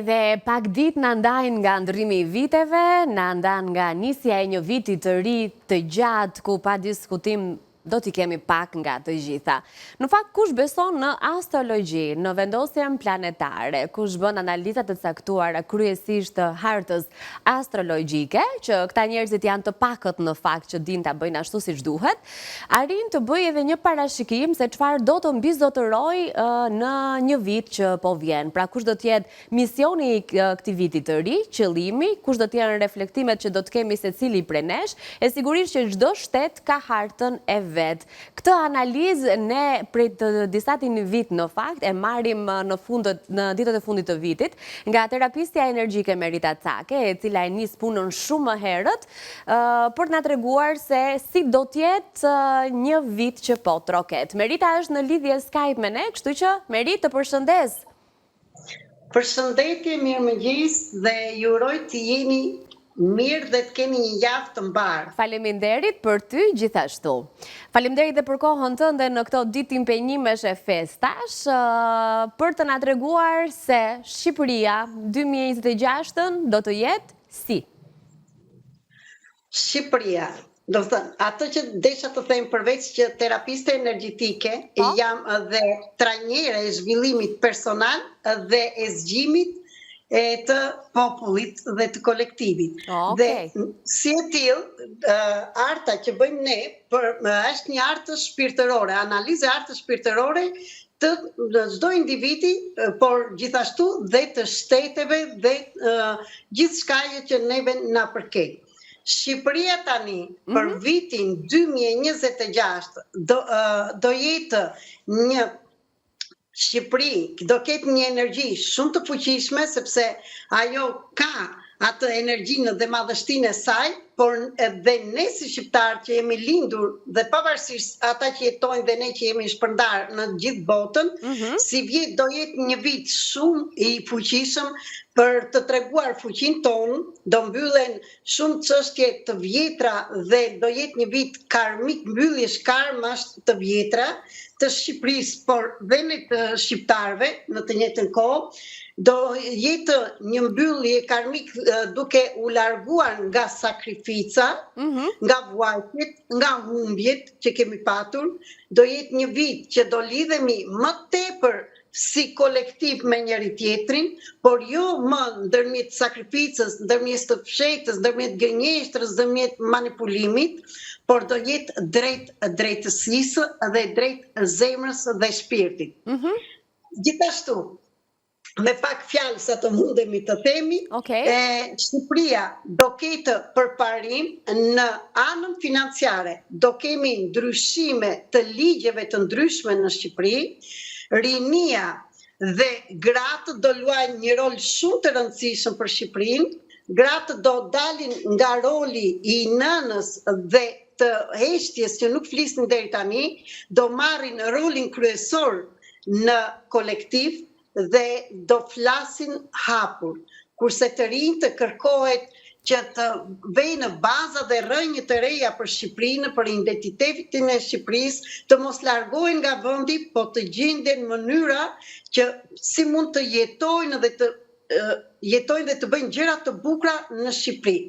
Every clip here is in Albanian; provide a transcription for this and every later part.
Edhe pak ditë na ndajnë nga ndrimi i viteve, na ndan nga nisja e një viti të ri të gjatë ku pa diskutim do t'i kemi pak nga të gjitha. Në fakt, kush beson në astrologji, në vendosjen planetare, kush bën analizat të caktuara kryesisht të hartës astrologjike, që këta njerëzit janë të pakët në fakt që din ta bëjnë ashtu siç duhet, arrin të bëjë edhe një parashikim se çfarë do të mbizotëroj në një vit që po vjen. Pra kush do të jetë misioni i këtij viti të ri, qëllimi, kush do të jenë reflektimet që do të kemi secili prej nesh, e sigurisht që çdo shtet ka hartën e vet. Këtë analizë ne prej të disati një vit në fakt e marrim në ditët e fundit të vitit nga terapistja energjike Merita Cake, e cila e nis punën shumë më herët për na treguar se si do të jetë një vit që po troket. Merita është në lidhje Skype me ne, kështu që Merit, të përshëndes. Përshëndetje, mirëmëngjes dhe ju uroj të jeni mirë dhe të keni një javë të mbarë. Faleminderit për ty gjithashtu. Faleminderit dhe për kohën tënde në këto ditë impenjimesh e festash, për të na treguar se Shqipëria 2026 do të jetë si. Shqipëria, do të thënë, atë që desha të them përveç që terapiste energjetike, jam dhe trajnere e zhvillimit personal dhe e zgjimit e të popullit dhe të kolektivit. Dhe si e tillë, arta që bëjmë ne është një artë shpirtërore, analizë e artës shpirtërore të çdo individi, por gjithashtu dhe të shteteve dhe gjithçka që neve na përket. Shqipëria tani për vitin 2026 do jetë një Shqipëri do ketë një energji shumë të fuqishme, sepse ajo ka atë energjinë dhe madhështinë e saj, por edhe ne si shqiptarë që jemi lindur dhe pavarësisht ata që jetojnë dhe ne që jemi shpërndar në gjithë botën, si vit do jetë një vit shumë i fuqishëm për të treguar fuqinë tonë, do mbyllen shumë çështje të vjetra dhe do jetë një vit karmik, mbylljesh karmash të vjetra të Shqipërisë, por dhe në të shqiptarëve në të njëjtën kohë, do jetë një mbyllje karmik duke u larguar nga sakrifica, nga vuajtjet, nga humbjet që kemi patur, do jetë një vit që do lidhemi më tepër si kolektiv me njëri tjetrin, por jo më ndërmjet sakrificës, ndërmjet të fshehtës, ndërmjet gënjeshtrës, ndërmjet manipulimit, por do jetë drejt drejtësisë dhe drejt zemrës dhe shpirtit. Gjithashtu, me pak fjalë sa të mundemi të themi, Shqipëria do ketë përparim në anën financiare, do kemi ndryshime të ligjeve të ndryshme në Shqipëri, rinia dhe gratë do luajnë një rol shumë të rëndësishëm për Shqipërinë, gratë do dalin nga roli i nënës dhe të heshtjes që nuk flisnin deri tani, do marrin rolin kryesor në kolektiv dhe do flasin hapur, kurse të rinjtë të kërkohet që të vejnë në baza dhe rrënjë të reja për Shqipërinë, për identitetin e Shqipërisë, të mos largohen nga vendi, po të gjenden mënyra që si mund të jetojnë dhe të bëjnë gjëra të bukura në Shqipëri.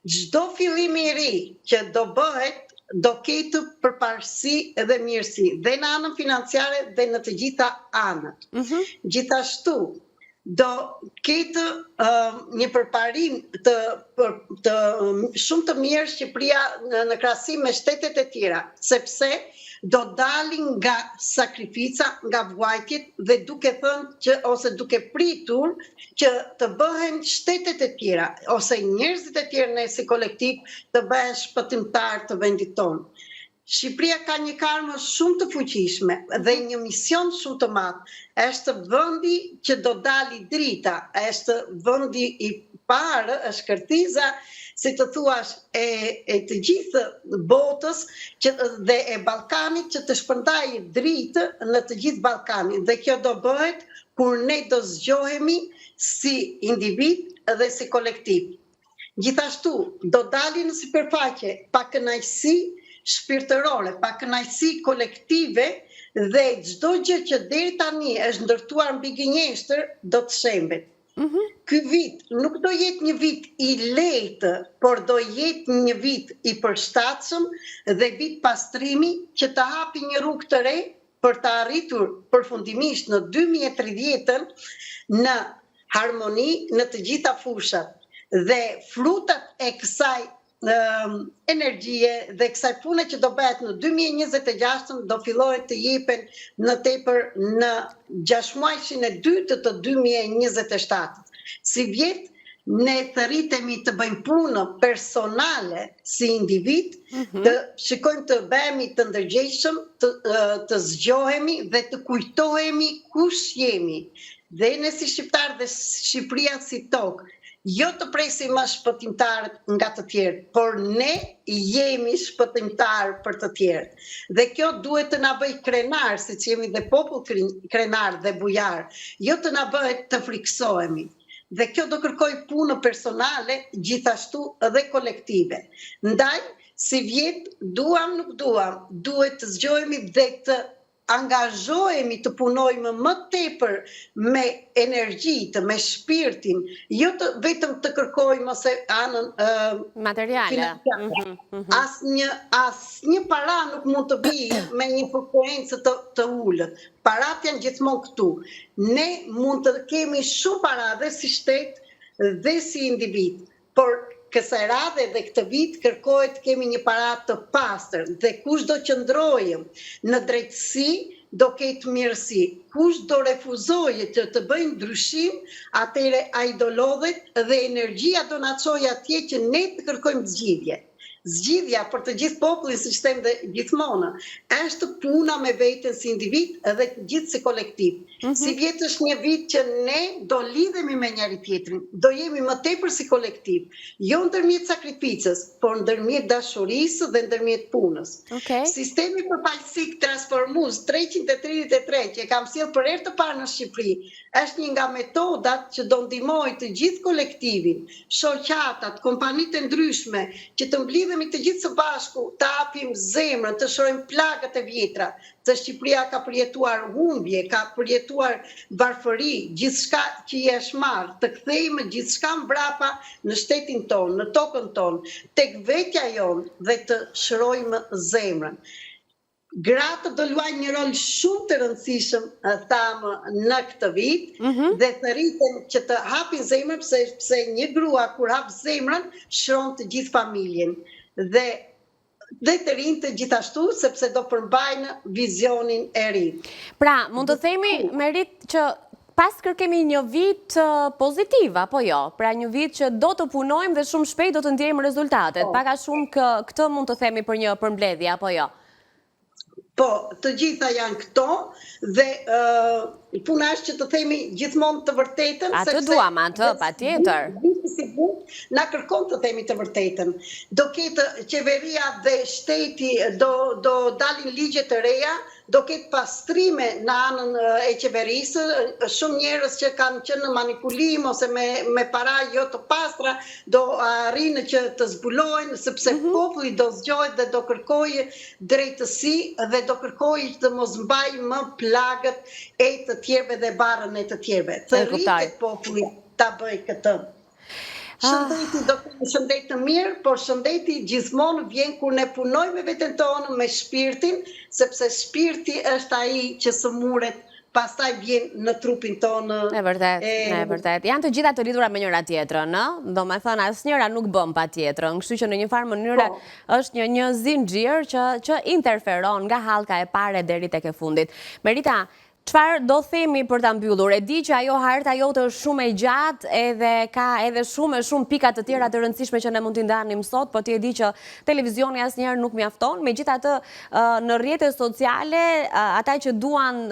Çdo fillim i ri që do bëhet, do ketë përparësi dhe mirësi, dhe në anën financiare dhe në të gjitha anët. Gjithashtu, do ketë një përparim shumë të mirë Shqipëria në krahasim me shtetet e tjera, sepse do dalin nga sakrifica, nga vuajtjet dhe duke thënë që ose duke pritur që të bëhen shtetet e tjera ose njerëzit e tjerë ne si kolektiv të bëhen shpëtimtar të vendit tonë. Shqipëria ka një karmë shumë të fuqishme dhe një mision shumë të madh. Është vendi që do dali drita, është vendi i parë, është kërtiza, si të thuash, e të gjithë botës dhe e Ballkanit që të shpërndajë dritë në të gjithë Ballkanin. Dhe kjo do bëhet kur ne do zgjohemi si individ dhe si kolektiv. Gjithashtu, do dalin në sipërfaqe pakënaqësi shpirtërore, pakënaqësi kolektive dhe çdo gjë që deri tani është ndërtuar mbi gënjeshtër do të shembet. Ky vit nuk do jetë një vit i lehtë, por do jetë një vit i përshtatshëm dhe vit pastrimi që të hapi një rrugë të re për të arritur përfundimisht në 2030 në harmoni në të gjitha fushat. Dhe frutat e kësaj energjie dhe kësaj pune që do bëhet në 2026 do fillohet të jepen në tepër në 6 muajshin e dytë të 2027. Si vjet, ne të rritemi të bëjmë punë personale si individ, të shikojmë të bëhemi të ndërgjegjshëm, të zgjohemi dhe të kujtohemi kush jemi. Dhe ne si shqiptar dhe Shqipëria si tokë, jo të presim më shpëtimtarët nga të tjerët, por ne jemi shpëtimtarë për të tjerët. Dhe kjo duhet të na bëj krenar, si që jemi dhe popull krenar dhe bujar, jo të na bëhet të friksohemi. Dhe kjo do kërkoj punë personale, gjithashtu edhe kolektive. Ndaj, si vjet, duam nuk duam, duhet të zgjohemi dhe të angazhohemi të punojmë më tepër me energjitë, me shpirtin, jo të vetëm të kërkojmë ose anën materiale. Asnjë para nuk mund të vijë me një frekuencë të ulët. Parat janë gjithmonë këtu. Ne mund të kemi shumë para dhe si shtet dhe si individ, por kësaj radhe dhe këtë vit kërkohet kemi një parat të pastër dhe kush do qëndrojë në drejtësi do ketë mirësi. Kush do refuzojë të bëjë ndryshim, atëre ai do lodhet dhe energjia do na çojë atje që ne të kërkojmë zgjidhje. Zgjidhja për të gjithë popullin, siç them dhe gjithmonë, është puna me veten si individ edhe gjithë si kolektiv. Si vjet është një vit që ne do lidhemi me njëri tjetrin, do jemi më tepër si kolektiv, jo ndërmjet sakrificës, por ndërmjet dashurisë dhe ndërmjet punës. Sistemi përfaqësik transformues 333 që e kam sjell për herë të parë në Shqipëri, është një nga metodat që do ndihmojë të gjithë kolektivin, shoqatat, kompanitë e ndryshme, që të mblidhemi të gjithë së bashku, të hapim zemrën, të shohim plagët e vjetra, se Shqipëria ka përjetuar humbje, ka përjetuar varfëri, gjithçka që i është marrë, të kthejmë gjithçka mbrapa në shtetin tonë, në tokën tonë, tek vetja jonë dhe të shërojmë zemrën. Gratë do luajnë një rol shumë të rëndësishëm, thamë, në këtë vit, dhe të rriten që të hapin zemrën, pse një grua kur hap zemrën, shëron të gjithë familjen. Dhe të rinë të gjithashtu, sepse do përmbajnë vizionin e ri. Pra, mund të themi, Merit, që paskër kemi një vit pozitiv, apo jo? Pra një vit që do të punojmë dhe shumë shpejt do të ndjejmë rezultatet. Paka shumë këtë mund të themi për një përmbledhje, apo jo? Po, të gjitha janë këto dhe puna është që të themi gjithmonë të vërtetën. Atë duam atë, patjetër. Na kërkon të themi të vërtetën. Do ketë qeveria dhe shteti do dalin ligje të reja, do ketë pastrime në anën e qeverisë, shumë njerëz që kanë qenë në manipulim ose me para jo të pastra, do arrinë që të zbulojnë, sepse populli do zgjohet dhe do kërkojë drejtësi dhe do kërkojë të mos mbajë më plagët e të tjerëve dhe barrën e të tjerëve. Të rritet populli ta bëjë këtë. Shëndeti do kemë shëndet të mirë, por shëndeti gjithmonë vjen kur ne punojmë me veten tonë, me shpirtin, sepse shpirti është ai që sëmuret, pastaj vjen në trupin tonë. E vërtet. Janë të gjitha të lidhura me njëra tjetrën, ë? Domethënë asnjëra nuk bën patjetrën, kështu që në një farë mënyrë është një zinxhir që interferon nga hallka e parë deri tek e fundit. Merita, çfarë do themi për ta mbyllur? E di që ajo harta jote është shumë e gjatë edhe ka edhe shumë pika të tjera të rëndësishme që ne mund t'i ndanim sot, po ti e di që televizioni asnjëherë nuk mjafton. Megjithatë, në rrjetet sociale, ata që duan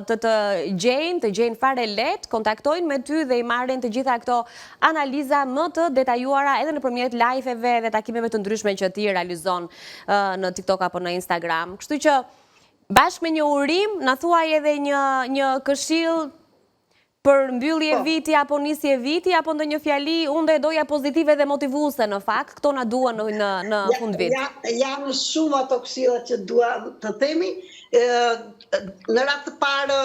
të gjejnë fare lehtë, kontaktojnë me ty dhe i marrin të gjitha këto analiza më të detajuara edhe nëpërmjet live-eve dhe takimeve të ndryshme që ti realizon në TikTok apo në Instagram. Kështu që bashkë me një urim, na thuaj edhe një këshill për mbyllje viti apo nisje viti, apo ndonjë fjali, unë doja pozitive dhe motivuese në fakt, këto na duan në fund vit. Janë shumë ato këshilla që dua të themi, në rast të parë,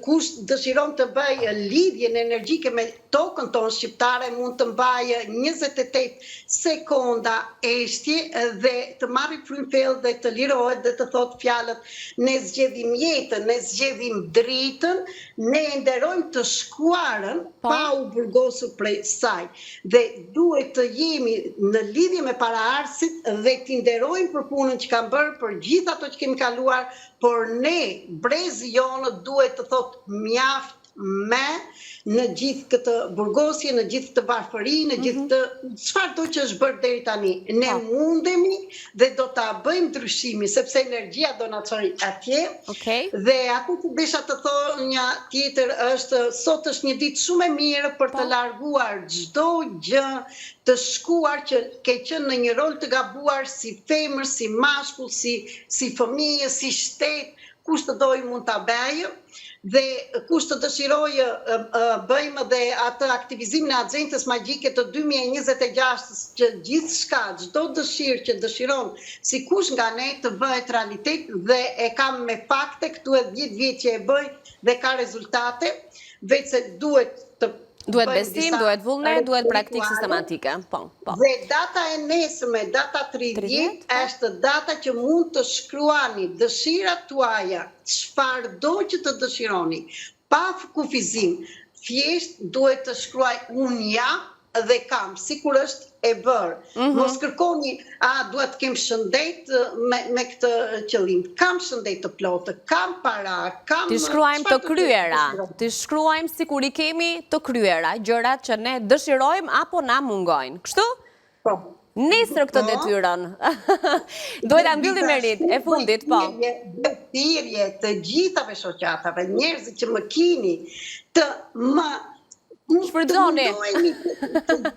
kush dëshiron të bëj lidhjen energjike me tokën tonë shqiptare mund të mbajë 28 sekonda eshtje dhe të marrë frymfell dhe të lirohet dhe të thotë fjalët ne zgjedhim jetën, ne zgjedhim dritën, ne nderojmë të shkuarën pa u burgosur prej saj. Dhe duhet të jemi në lidhje me paraardhësit dhe të nderojmë për punën që kanë bërë, për gjithë ato që kemi kaluar, por ne, brezi jonë, duhet të thotë mjaft me në gjithë këtë burgosje, në gjithë këtë varfëri, në gjithë të çfarë do që është bërë deri tani. Ne mundemi dhe do ta bëjmë ndryshimin, sepse energjia do na çojë atje. Dhe ato që desha të thonë tjetër është sot është një ditë shumë e mirë për të larguar çdo gjë të shkuar që ke qenë në një rol të gabuar si femër, si mashkull, si fëmijë, si shtet, kush të dojë mund ta bëjë. Dhe kush të dëshirojë bëjmë dhe atë aktivizimin e agentës magjike të 2026 që gjithçka, çdo dëshirë që dëshiron si kush nga ne të bëhet realitet dhe e kam me fakte këtu e 10 vjet që e bëj dhe ka rezultate, veç se duhet besim, duhet vullnet, duhet praktikë sistematike. Dhe data e nesërme, data 30, është data që mund të shkruani dëshirat tuaja, çfarëdo që të dëshironi, pa kufizim, thjesht duhet të shkruaj unë jam dhe kam, sikur është e bërë. Mos kërkoni, duhet të kem shëndet me këtë qëllim. Kam shëndet të plotë, kam para, kam... Të shkruajmë të kryera, të shkruajmë sikur i kemi të kryera, gjërat që ne dëshirojmë apo na mungojnë. Kështu? Po. Nesër këtë detyrën. Duhet ta mbyllim me rit, e fundit, po. Thirrje të gjithave shoqatave, njerëzit që më kini, të më shfrytëzoni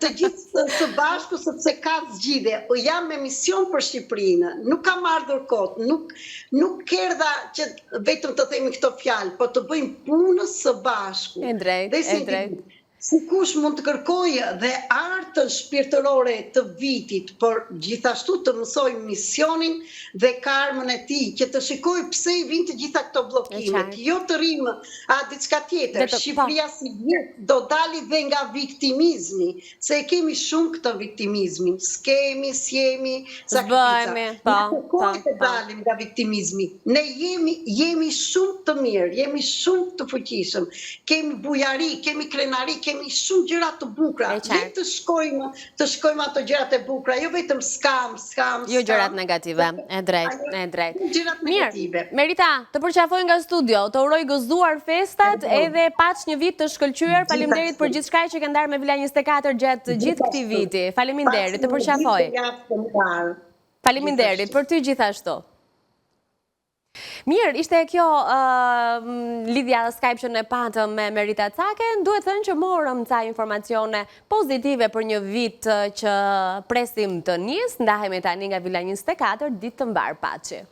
të gjithë së bashku sepse ka zgjidhje. Jam me mision për Shqipërinë, nuk kam ardhur kot, nuk erdha që vetëm të themi këto fjalë, po të bëjmë punës së bashku. E drejt. Si kush mund të kërkojë dhe artën shpirtërore të vitit, por gjithashtu të mësoj misionin dhe karmën e tij, që të shikoj pse i vijnë të gjitha këto bllokimet, jo të rrimë diçka tjetër. Shqipëria si vjet do dali dhe nga viktimizmi, se e kemi shumë këtë viktimizmin, s'kemi, s'jemi, sakrifica. Të dalim nga viktimizmi. Ne jemi shumë të mirë, jemi shumë të fuqishëm, kemi bujari, kemi krenari, kemi shumë gjëra të bukura. Ne të shkojmë ato gjërat e bukura, jo vetëm skam. Jo gjërat negative, e drejt. Gjërat negative. Merita, të përqafoj nga studio, të uroj gëzuar festat edhe paç një vit të shkëlqyer. Faleminderit për gjithçka që ke ndarë me Villa 24 gjatë gjithë këtij viti. Faleminderit, të përqafoj. Faleminderit për ty gjithashtu. Mirë, ishte kjo lidhja Skype që ne patëm me Merita Caken. Duhet thënë që morëm ca informacione pozitive për një vit që presim të njës. Ndahemi tani nga Villa 24, ditë të mbar, paçi.